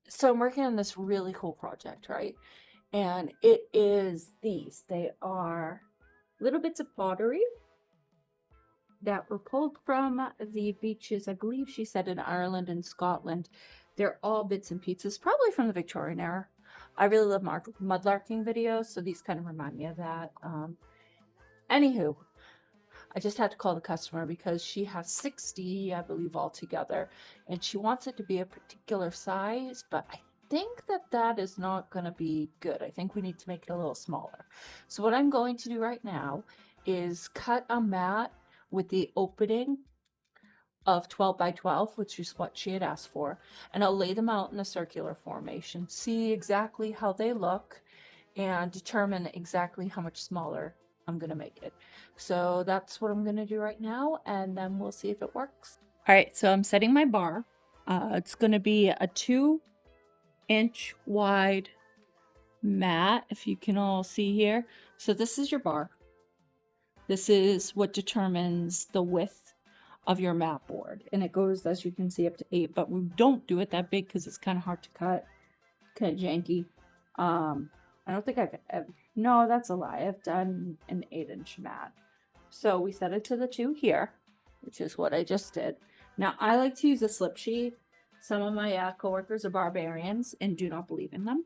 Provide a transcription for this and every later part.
So I'm working on this really cool project, right? And it is these. They are little bits of pottery that were pulled from the beaches, I believe she said in Ireland and Scotland. They're all bits and pieces, probably from the Victorian era. I really love mudlarking videos, so these kind of remind me of that. Anywho, I just had to call the customer because she has 60, I believe, altogether, and she wants it to be a particular size, but I think that that is not going to be good. I think we need to make it a little smaller. So what I'm going to do right now is cut a mat with the opening of 12 by 12, which is what she had asked for, and I'll lay them out in a circular formation, see exactly how they look, and determine exactly how much smaller I'm going to make it. So that's what I'm going to do right now, and then we'll see if it works. All right, so I'm setting my bar. It's going to be a 2-inch wide mat, if you can all see here. So this is your bar. This is what determines the width of your mat board, and it goes, as you can see, up to 8, but we don't do it that big because it's kind of hard to cut, kind of janky. I don't think I've ever, no, that's a lie. I've done an 8-inch mat. So we set it to the 2 here, which is what I just did. Now I like to use a slip sheet. Some of my coworkers are barbarians and do not believe in them.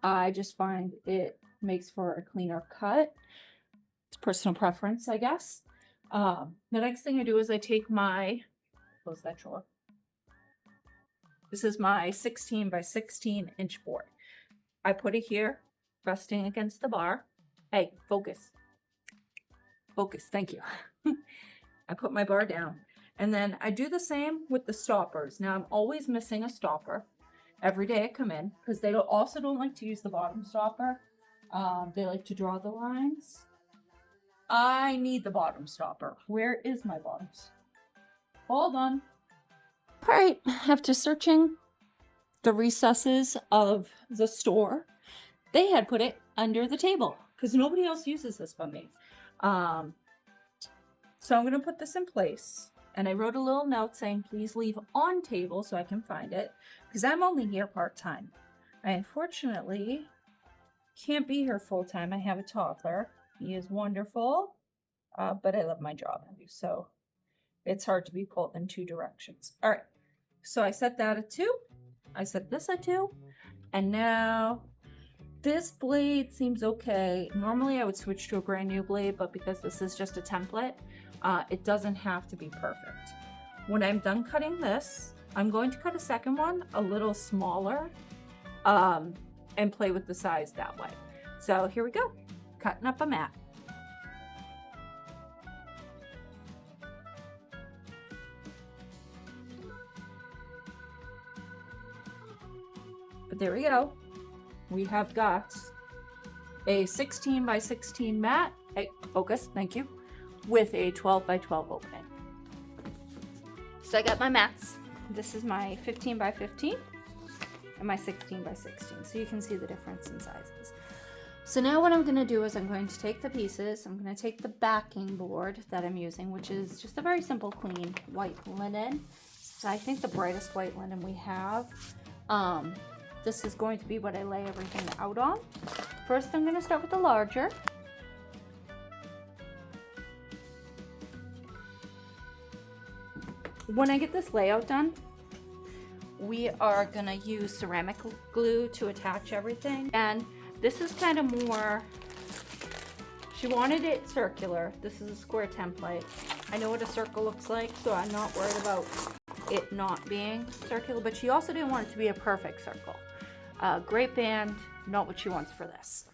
I just find it makes for a cleaner cut. It's personal preference, I guess. The next thing I do is I take my, close that drawer. This is my 16 by 16 inch board. I put it here, resting against the bar. Hey, focus. Focus, thank you. I put my bar down. And then I do the same with the stoppers. Now I'm always missing a stopper every day I come in because they also don't like to use the bottom stopper. They like to draw the lines. I need the bottom stopper. Where is my bottoms? Hold on. All right, after searching the recesses of the store, they had put it under the table because nobody else uses this but me. So I'm going to put this in place. And I wrote a little note saying, please leave on table so I can find it because I'm only here part-time. I unfortunately can't be here full-time. I have a toddler. He is wonderful, but I love my job. So it's hard to be pulled in 2 directions. All right. So I set that at 2. I set this at 2. And now this blade seems okay. Normally I would switch to a brand new blade, but because this is just a template, it doesn't have to be perfect. When I'm done cutting this, I'm going to cut a second one a little smaller and play with the size that way. So here we go, cutting up a mat. But there we go. We have got a 16 by 16 mat. Hey, focus, thank you. With a 12 by 12 opening. So I got my mats. This is my 15 by 15 and my 16 by 16. So you can see the difference in sizes. So now what I'm going to do is I'm going to take the pieces. I'm going to take the backing board that I'm using, which is just a very simple, clean white linen. So I think the brightest white linen we have. This is going to be what I lay everything out on. First, I'm going to start with the larger. When I get this layout done, we are gonna use ceramic glue to attach everything. And this is kind of more, she wanted it circular. This is a square template. I know what a circle looks like, so I'm not worried about it not being circular, but she also didn't want it to be a perfect circle. Great band, not what she wants for this.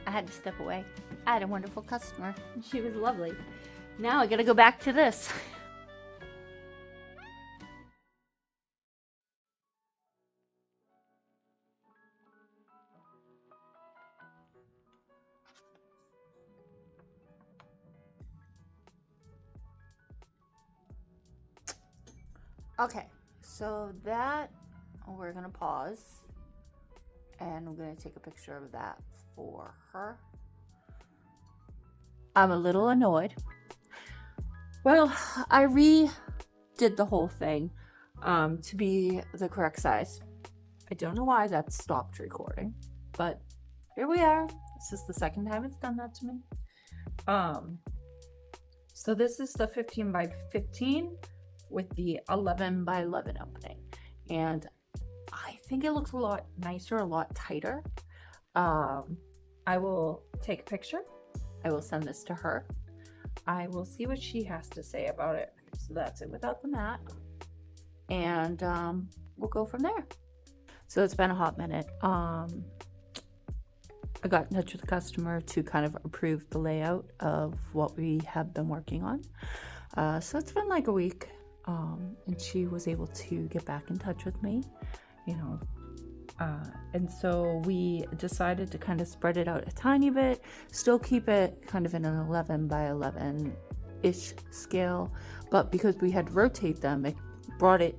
I had to step away. I had a wonderful customer. She was lovely. Now I gotta go back to this. Okay, so that, we're gonna pause and I'm gonna take a picture of that for her. I'm a little annoyed. Well, I redid the whole thing to be the correct size. I don't know why that stopped recording, but here we are. This is the second time it's done that to me. So this is the 15 by 15 with the 11 by 11 opening, and I think it looks a lot nicer, a lot tighter. I will take a picture. I will send this to her. I will see what she has to say about it. So that's it without the mat, and we'll go from there. So it's been a hot minute. I got in touch with the customer to kind of approve the layout of what we have been working on. So it's been like a week, and she was able to get back in touch with me, and so we decided to kind of spread it out a tiny bit, still keep it kind of in an 11 by 11-ish scale, but because we had to rotate them, it brought it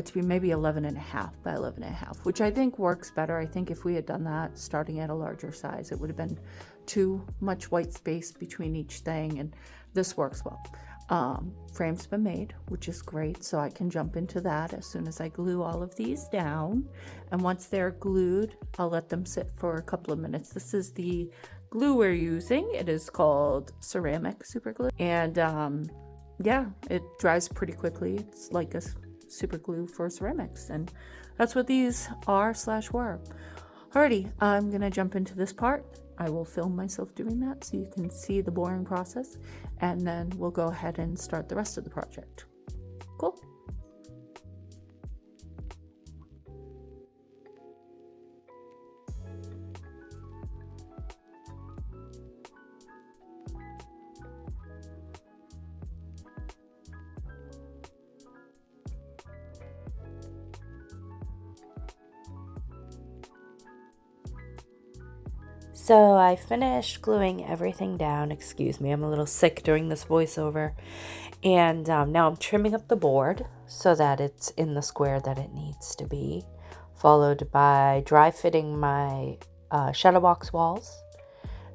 to be maybe 11.5 by 11.5, which I think works better. I think if we had done that starting at a larger size, it would have been too much white space between each thing, and this works well. Frame's been made, which is great, so I can jump into that as soon as I glue all of these down. And once they're glued, I'll let them sit for a couple of minutes. This is the glue we're using. It is called ceramic super glue, and yeah, it dries pretty quickly. It's like a super glue for ceramics, and that's what these are / were. Alrighty, I'm gonna jump into this part. I will film myself doing that so you can see the boring process, and then we'll go ahead and start the rest of the project. Cool. So I finished gluing everything down. Excuse me, I'm a little sick during this voiceover. And now I'm trimming up the board so that it's in the square that it needs to be, followed by dry fitting my shadow box walls.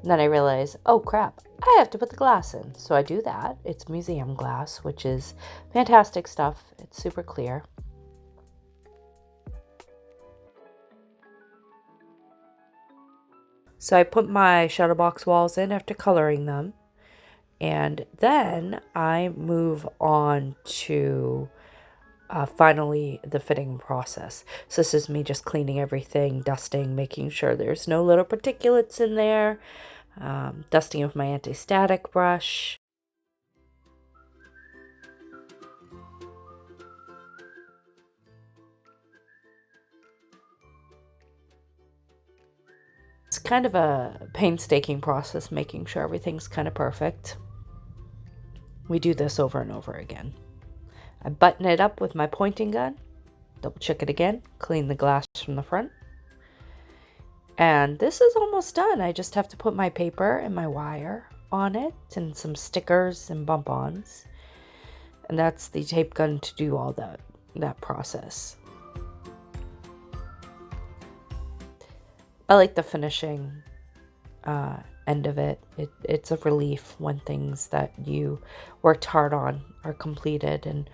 And then I realize, oh crap, I have to put the glass in. So I do that. It's museum glass, which is fantastic stuff. It's super clear. So I put my shadow box walls in after coloring them. And then I move on to finally the fitting process. So this is me just cleaning everything, dusting, making sure there's no little particulates in there, dusting with my anti-static brush. It's kind of a painstaking process, making sure everything's kind of perfect. We do this over and over again. I button it up with my pointing gun, double check it again, clean the glass from the front. And this is almost done. I just have to put my paper and my wire on it and some stickers and bump-ons. And that's the tape gun to do all that process. I like the finishing end of it. It's a relief when things that you worked hard on are completed, and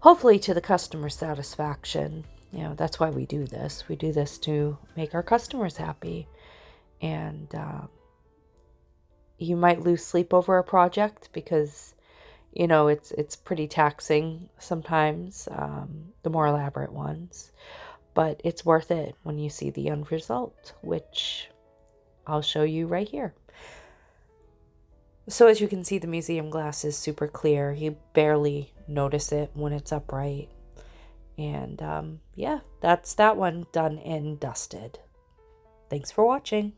hopefully to the customer's satisfaction. That's why we do this. We do this to make our customers happy. And you might lose sleep over a project because, it's pretty taxing sometimes, the more elaborate ones. But it's worth it when you see the end result, which I'll show you right here. So as you can see, the museum glass is super clear. You barely notice it when it's upright. And yeah, that's that one done and dusted. Thanks for watching.